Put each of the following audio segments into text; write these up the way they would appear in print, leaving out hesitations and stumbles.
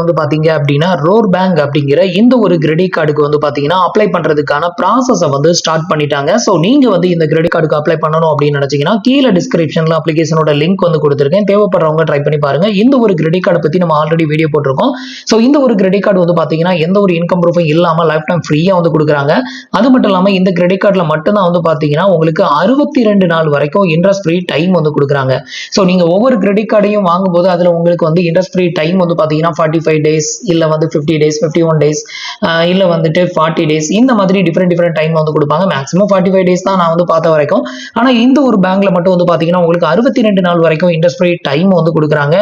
வந்து பாத்தீங்க அப்படின்னா ரோர் பேங்க் அப்படிங்கிற இந்த ஒரு கிரெடிட் கார்டுக்கு வந்து பாத்தீங்கன்னா அப்ளை பண்றதுக்கான ப்ராசஸை வந்து ஸ்டார்ட் பண்ணிட்டாங்க. ஸோ நீங்க வந்து இந்த கிரெடிட் கார்டுக்கு அப்ளை பண்ணணும் அப்படின்னு நினைச்சீங்கன்னா கீழே டிஸ்கிரிப்ஷன்ல அப்ளிகேஷனோட லிங்க் வந்து கொடுத்துருக்கேன். தேவைப்படுறவங்க ட்ரை பண்ணி பாருங்க. இந்த ஒரு கிரெடிட் கார்டு பத்தி நம்ம ஆல்ரெடி வீடியோ போட்டிருக்கோம். ஸோ இந்த ஒரு கிரெடிட் கார்டு வந்து பாத்தீங்கன்னா எந்த ஒரு இன்கம் ப்ரூஃபும் இல்லாம லைஃப் டைம் ஃப்ரீயா வந்து கொடுக்குறாங்க. அது மட்டும் இல்லாம இந்த கிரெடிட் கார்டுல மட்டும்தான் வந்து பாத்தீங்கன்னா உங்களுக்கு 62 நாள் வரைக்கும் இன்ட்ரெஸ்ட் ஃப்ரீ டைம் வந்து கொடுக்குறாங்க. ஸோ நீங்க ஒவ்வொரு கிரெடிட் கார்டையும் வாங்கும்போது அதுல உங்களுக்கு வந்து இன்ட்ரெஸ்ட் ஃப்ரீ டைம் வந்து பாத்தீங்கன்னா 45 days இல்ல வந்து 50 days 51 days இல்ல வந்துட்டு 40 days இந்த மாதிரி டிஃபரெண்ட் டைம் வந்து கொடுப்பாங்க. மேக்ஸிமம் 45 days தான் நான் வந்து பார்த்த வரைக்கும். ஆனா இந்த ஒரு பேங்க்ல மட்டும் வந்து பாத்தீங்கன்னா உங்களுக்கு 62 நாள் வரைக்கும் இன்ட்ரெஸ்ட் ஃப்ரீ டைம் வந்து கொடுக்குறாங்க.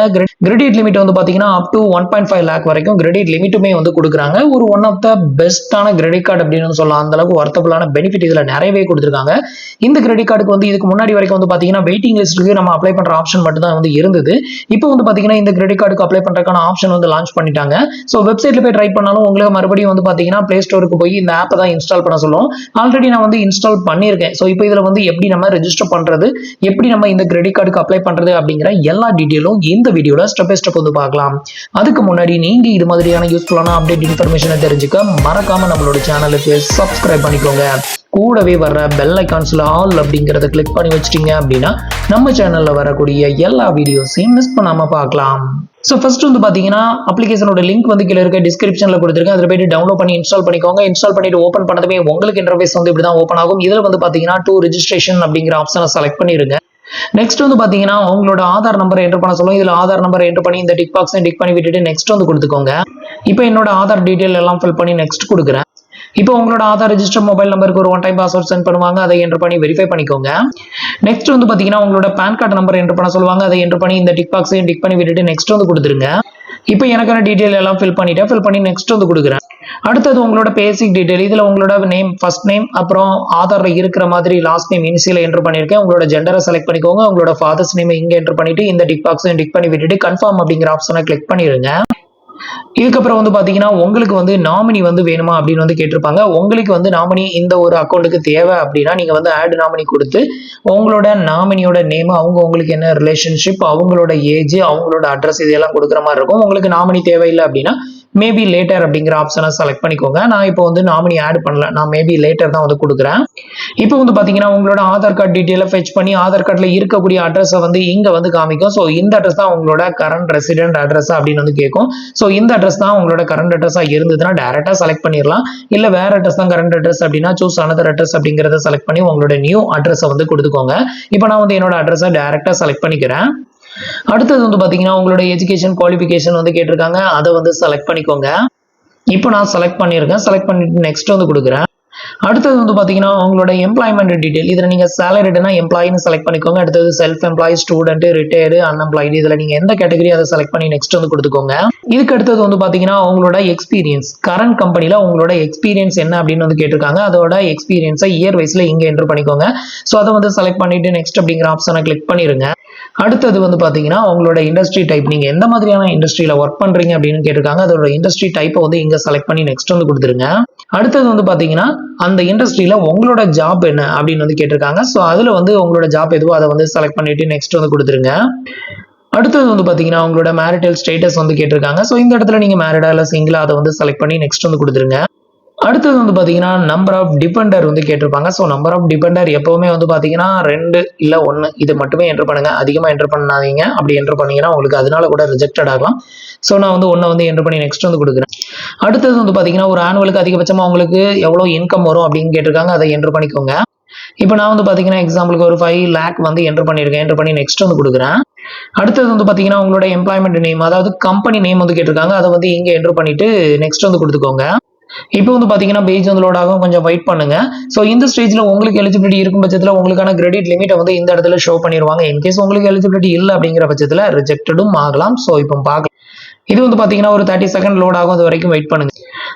கிரெடிட் லிமிட் வந்து பாத்தீங்கன்னா அப் டு 1.5 lakh வரைக்கும் கிரெடிட் லிமிட்டுமே வந்து கொடுக்குறாங்க. ஒரு ஒன் ஆஃப் த பெஸ்டான கிரெடிட் கார்டு அப்படின்னு சொல்லலாம். அந்த அளவுக்கு வர்த்தபிளான பெனிஃபிட் இதுல நிறையவே கொடுத்துருக்காங்க. இந்த கிரெடிட் கார்டுக்கு வந்து இதுக்கு முன்னாடி வரைக்கும் வந்து பாத்தீங்கன்னா வெயிட்டிங் லிஸ்ட்டுக்கு நம்ம அப்ளை பண்ற ஆப்ஷன் மட்டும் தான் வந்து இருந்தது. இப்போ வந்து பாத்தீங்கன்னா இந்த கிரெடிட் கார்டுக்கு அப்ளை பண்றதுக்கான ஆப்ஷன் வந்து லான்ச் பண்ணிட்டாங்க. சோ வெப்சைட்ல போய் ட்ரை பண்ணாலும் உங்களுக்கு மறுபடியும் வந்து பாத்தீங்கன்னா பிளே ஸ்டோருக்கு போய் இந்த ஆப்பை தான் இன்ஸ்டால் பண்ண சொல்லும். ஆல்ரெடி நான் வந்து இன்ஸ்டால் பண்ணியிருக்கேன். சோ இப்போ இதுல வந்து எப்படி நம்ம ரெஜிஸ்டர் பண்றது, எப்படி நம்ம இந்த கிரெடிட் கார்டுக்கு அப்ளை பண்றது அப்படிங்கிற எல்லா டீடைலும் இந்த வீடியோல ஸ்டெப் பை ஸ்டெப் வந்து பார்க்கலாம். அதுக்கு முன்னாடி நீங்க இது மாதிரியான யூஸ்ஃபுல்லான அப்டேட் இன்ஃபர்மேஷனை தெரிஞ்சுக்க மறக்காம நம்மளோட சேனலுக்கு சப்ஸ்கிரைப் பண்ணிக்கோங்க. கூடவே வர்ற பெல் ஐகான்ஸ்ல ஆல் அப்படிங்கறத கிளிக் பண்ணி வச்சிட்டீங்க அப்படின்னா நம்ம சேனல்ல வரக்கூடிய எல்லா வீடியோஸையும் மிஸ் பண்ணாம பார்க்கலாம். ஸோ ஃபர்ஸ்ட் வந்து பார்த்தீங்கன்னா அப்ளிகேஷனோட லிங்க் வந்து கீழே இருக்க டிஸ்கிரிப்ஷனில் கொடுத்துருக்கேன். அதில் போயிட்டு டவுன்லோட் பண்ணி இன்ஸ்டால் பண்ணிக்கோங்க. இன்ஸ்டால் பண்ணிட்டு ஓப்பன் பண்ணதுமே உங்களுக்கு இன்டர்ஃபேஸ் வந்து இப்படி தான் ஓப்பன் ஆகும். இதில் வந்து பார்த்தீங்கன்னா டு ரெஜிஸ்ட்ரேஷன் அப்படிங்கிற ஆப்ஷனை செலக்ட் பண்ணிருங்க. நெக்ஸ்ட் வந்து பாத்தீங்கன்னா உங்களோட ஆதார் நம்பரை என்டர் பண்ண சொல்லுவோம். இதுல ஆதார் நம்பரை என்டர் பண்ணி இந்த டிக் பாக்ஸை டிக் பண்ணி விட்டுட்டு நெக்ஸ்ட் வந்து கொடுத்துக்கோங்க. இப்போ என்னோட ஆதார் டீடைல் எல்லாம் ஃபில் பண்ணி நெக்ஸ்ட் கொடுக்குறேன். இப்போ உங்களோட ஆதார் ரெஜிஸ்டர் மொபைல் நம்பருக்கு ஒரு ஒன் டைம் பாஸ்வேர்ட் சென்ட் பண்ணுவாங்க. அதை என்டர் பண்ணி வெரிஃபை பண்ணிக்கோங்க. நெக்ஸ்ட் வந்து பாத்தீங்கன்னா உங்களோட பேன் கார்டு நம்பர் என்டர் பண்ண சொல்லுவாங்க. அதை என்டர் பண்ணி இந்த டிக் பாக்ஸையும் டிக் பண்ணி விட்டுட்டு நெக்ஸ்ட் வந்து கொடுத்துருங்க. இப்போ எனக்கான டீடைல் எல்லாம் ஃபில் பண்ணி நெக்ஸ்ட் வந்து கொடுக்குறேன். அடுத்தது உங்களோட பேசிக் டீடைல். இதுல உங்களோட நேம், ஃபர்ஸ்ட் நேம், அப்புறம் ஆதார்ல இருக்கிற மாதிரி லாஸ்ட் நேம் இனிஷியல் என்டர் பண்ணிருக்கேன். உங்களோட ஜெண்டரை செலக்ட் பண்ணிக்கோங்க. உங்களோட ஃபாதர்ஸ் நேம் இங்க என்டர் பண்ணிட்டு இந்த டிக் பாக்ஸையும் டிக் பண்ணி விட்டுட்டு கன்ஃபார்ம் அப்படிங்கிற ஆப்ஷனை கிளிக் பண்ணிருங்க. இதுக்கப்புறம் வந்து பாத்தீங்கன்னா உங்களுக்கு வந்து நாமினி வந்து வேணுமா அப்படின்னு வந்து கேட்டிருப்பாங்க. உங்களுக்கு வந்து நாமினி இந்த ஒரு அக்கௌண்ட்டுக்கு தேவை அப்படின்னா நீங்க வந்து ஆட் நாமினி கொடுத்து உங்களோட நாமினியோட நேம், அவங்க உங்களுக்கு என்ன ரிலேஷன்ஷிப், அவங்களோட ஏஜ், அவங்களோட அட்ரஸ் இதெல்லாம் கொடுக்குற மாதிரி இருக்கும். உங்களுக்கு நாமினி தேவையில்லை அப்படின்னா மேபி லேட்டர் அப்படிங்கிற ஆப்ஷனை செலக்ட் பண்ணிக்கோங்க. நான் இப்போ வந்து நாமினி ஆட் பண்ணல, நான் மேபி லேட்டர் தான் வந்து கொடுக்குறேன். இப்போ வந்து பாத்தீங்கன்னா உங்களோட ஆதார் கார்டு டீடைலை ஃபெச் பண்ணி ஆதார் கார்டுல இருக்கக்கூடிய அட்ரஸை வந்து இங்க வந்து காமிக்கும். ஸோ இந்த அட்ரஸ் தான் உங்களோட கரண்ட் ரெசிடென்ட் அட்ரஸ் அப்படின்னு வந்து கேட்கும். ஸோ இந்த அட்ரஸ் தான் உங்களோட கரண்ட் அட்ரஸா இருந்ததுன்னா டைரக்டா செலக்ட் பண்ணிடலாம். இல்ல வேற அட்ரஸ் தான் கரண்ட் அட்ரஸ் அப்படின்னா சூஸ் அனதர் அட்ரஸ் அப்படிங்கறத செலக்ட் பண்ணி உங்களோட நியூ அட்ரஸை வந்து கொடுத்துக்கோங்க. இப்போ நான் வந்து என்னோட அட்ரஸை டைரக்டா செலக்ட் பண்ணிக்கிறேன். அடுத்தது வந்து பாத்தீங்கன்னா உங்களோட எஜுகேஷன் குவாலிஃபிகேஷன் வந்து கேட்டிருக்காங்க. அதை வந்து செலக்ட் பண்ணிக்கோங்க. இப்போ நான் செலக்ட் பண்ணியிருக்கேன். செலக்ட் பண்ணிட்டு நெக்ஸ்ட் வந்து கொடுக்குறேன். அடுத்தது வந்து பாத்தீங்கன்னா உங்களோட எம்ப்ளாய்மெண்ட் டீடைல். இதுல நீங்க சேலரிடுனா எம்ப்ளாயின்னு செலக்ட் பண்ணிக்கோங்க. அடுத்தது self employee, student, retired, unemployed, இதுல நீங்க எந்த கேட்டகரி அதை செலக்ட் பண்ணி நெக்ஸ்ட் வந்து கொடுத்துக்கோங்க. இதுக்கு அடுத்தது வந்து பாத்தீங்கன்னா உங்களோட எக்ஸ்பீரியன்ஸ், கரண்ட் கம்பெனில உங்களோட எக்ஸ்பீரியன்ஸ் என்ன அப்படின்னு வந்து கேட்டிருக்காங்க. அதோட எக்ஸ்பீரியன்ஸை இயர் வைஸ்ல இங்க என்டர் பண்ணிக்கோங்க. ஸோ அதை வந்து செலக்ட் பண்ணிட்டு நெக்ஸ்ட் அப்படிங்கிற ஆப்ஷனை கிளிக் பண்ணிருங்க. அடுத்தது வந்து பாத்தீங்கன்னா உங்களோட இண்டஸ்ட்ரி டைப், நீங்க எந்த மாதிரியான இண்டஸ்ட்ரியில ஒர்க் பண்றீங்க அப்படின்னு கேட்டிருக்காங்க. அதோட இண்டஸ்ட்ரி டைப்பை வந்து இங்க செலக்ட் பண்ணி நெக்ஸ்ட் வந்து கொடுத்துருங்க. அடுத்தது வந்து பாத்தீங்கன்னா அந்த இண்டஸ்ட்ரியில உங்களோட ஜாப் என்ன அப்படின்னு வந்து கேட்டிருக்காங்க. ஸோ அதுல வந்து உங்களோட ஜாப் எதுவோ அதை வந்து செலக்ட் பண்ணிட்டு நெக்ஸ்ட் வந்து கொடுத்துருங்க. அடுத்தது வந்து பாத்தீங்கன்னா உங்களோட மேரிட்டல் ஸ்டேட்டஸ் வந்து கேட்டிருக்காங்க. ஸோ இந்த இடத்துல நீங்க மேரிடா இல்ல சிங்கிளா அதை வந்து செலக்ட் பண்ணி நெக்ஸ்ட் வந்து கொடுத்துருங்க. அடுத்தது வந்து பாத்தீங்கன்னா நம்பர் ஆஃப் டிபெண்டர் வந்து கேட்டிருப்பாங்க. ஸோ நம்பர் ஆஃப் டிபெண்டர் எப்பவுமே வந்து பாத்தீங்கன்னா 2 இல்ல 1 இது மட்டுமே என்டர் பண்ணுங்க. அதிகமா என்டர் பண்ணாதீங்க. அப்படி என்டர் பண்ணீங்கன்னா உங்களுக்கு அதனால கூட ரிஜெக்டட் ஆகலாம். ஸோ நான் வந்து 1 வந்து என்டர் பண்ணி நெக்ஸ்ட் வந்து கொடுக்குறேன். அடுத்தது வந்து பாத்தீங்கன்னா ஒரு ஆனுவலுக்கு அதிகபட்சமா உங்களுக்கு எவ்வளவு இன்கம் வரும் அப்படின்னு கேட்டிருக்காங்க. அதை என்டர் பண்ணிக்கோங்க. இப்போ நான் வந்து பாத்தீங்கன்னா எக்ஸாம்பிளுக்கு ஒரு 5 lakh வந்து என்டர் பண்ணிருக்கேன். என்டர் பண்ணி நெக்ஸ்ட் வந்து கொடுக்குறேன். அடுத்தது வந்து பாத்தீங்கன்னா உங்களோட எம்ப்ளாய்மெண்ட் நேம், அதாவது கம்பெனி நேம் வந்து கேட்டிருக்காங்க. அதை வந்து இங்க என்டர் பண்ணிட்டு நெக்ஸ்ட் வந்து கொடுத்துக்கோங்க. இப்போ வந்து பாத்தீங்கன்னா பேஜ் வந்து லோட் ஆகும், கொஞ்சம் வெயிட் பண்ணுங்க. சோ இந்த ஸ்டேஜ்ல உங்களுக்கு எலிஜிபிலிட்டி இருக்கும் பட்சத்துல உங்களுக்கான கிரெடிட் லிமிட்டை வந்து இந்த இடத்துல ஷோ பண்ணிடுவாங்க. இன்கேஸ் உங்களுக்கு எலிஜிபிலிட்டி இல்லை அப்படிங்கிற பட்சத்துல ரிஜெக்டடும் ஆகலாம். சோ இப்போ பார்க்கலாம். இது வந்து பாத்தீங்கன்னா ஒரு 30 செகண்ட் லோட் ஆகும், அது வரைக்கும் வெயிட் பண்ணுங்க.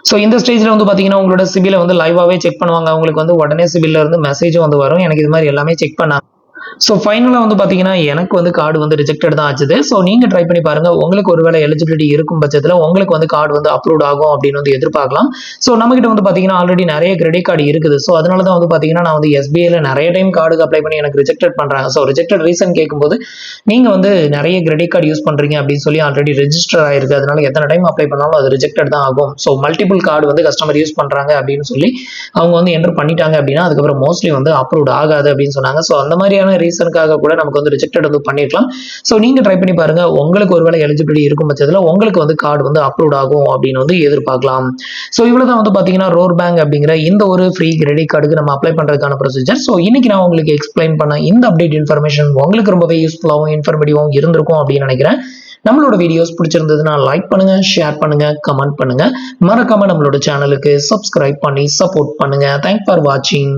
சோ இந்த ஸ்டேஜ்ல வந்து பாத்தீங்கன்னா உங்களோட சிபிலை வந்து லைவாவே செக் பண்ணுவாங்க. உங்களுக்கு வந்து உடனே சிபில்ல இருந்து மெசேஜும் வந்து வரும். எனக்கு இது மாதிரி எல்லாமே செக் பண்ணாங்க. ஸோ ஃபைனலாக வந்து பார்த்தீங்கன்னா எனக்கு வந்து கார்டு வந்து ரிஜெக்டட் தான் ஆச்சுது. ஸோ நீங்கள் ட்ரை பண்ணி பாருங்க. உங்களுக்கு ஒருவேளை எலிஜிபிலிட்டி இருக்கும் பட்சத்தில் உங்களுக்கு வந்து கார்டு வந்து அப்ரூவ் ஆகும் அப்படின்னு வந்து எதிர்பார்க்கலாம். ஸோ நம்மகிட்ட வந்து பார்த்தீங்கன்னா ஆல்ரெடி நிறைய கிரெடிட் கார்டு இருக்குது. ஸோ அதனால தான் வந்து பார்த்தீங்கன்னா நான் வந்து எஸ்பிஐல நிறைய டைம் கார்டுக்கு அப்ளை பண்ணி எனக்கு ரிஜெக்டட் பண்ணுறாங்க. ஸோ ரிஜெக்டட் ரீசன் கேட்கும்போது நீங்கள் வந்து நிறைய கிரெடிட் கார்டு யூஸ் பண்ணுறீங்க அப்படின்னு சொல்லி ஆல்ரெடி ரெஜிஸ்டர் ஆயிருக்கு. அதனால எத்தனை டைம் அப்ளை பண்ணாலும் அது ரிஜெக்டட் தான் ஆகும். ஸோ மல்டிபிள் கார்டு வந்து கஸ்டமர் யூஸ் பண்ணுறாங்க அப்படின்னு சொல்லி அவங்க வந்து என்டர் பண்ணிட்டாங்க அப்படின்னா அதுக்கப்புறம் மோஸ்ட்லி வந்து அப்ரூவ் ஆகாது அப்படின்னு சொன்னாங்க. ஸோ அந்த மாதிரியான ரீசனுக்காக கூட நமக்கு வந்து ரிஜெக்டட் வந்து பண்ணிருக்கலாம். ஸோ நீங்க ட்ரை பண்ணி பாருங்க. உங்களுக்கு ஒருவேளை எலிஜிபிலிட்டி இருக்கும் பட்சத்தில் உங்களுக்கு வந்து கார்டு வந்து அப்ரூவ் ஆகும் அப்படின்னு வந்து எதிர்பார்க்கலாம். ஸோ இவ்வளவுதான் வந்து பாத்தீங்கன்னா ரோர் பேங்க் அப்படிங்கிற இந்த ஒரு ஃப்ரீ கிரெடிட் கார்டுக்கு நம்ம அப்ளை பண்றதுக்கான ப்ரொசீஜர். ஸோ இன்னைக்கு நான் உங்களுக்கு எக்ஸ்பிளைன் பண்ண இந்த அப்டேட் இன்ஃபர்மேஷன் உங்களுக்கு ரொம்பவே யூஸ்ஃபுல்லாகவும் இன்ஃபர்மேட்டிவாகவும் இருந்திருக்கும் அப்படின்னு நினைக்கிறேன். நம்மளோட வீடியோஸ் பிடிச்சிருந்ததுன்னா லைக் பண்ணுங்க, ஷேர் பண்ணுங்க, கமெண்ட் பண்ணுங்க. மறக்காம நம்மளோட சேனலுக்கு சப்ஸ்கிரைப் பண்ணி சப்போர்ட் பண்ணுங்க. தேங்க்ஸ் ஃபார் வாட்சிங்.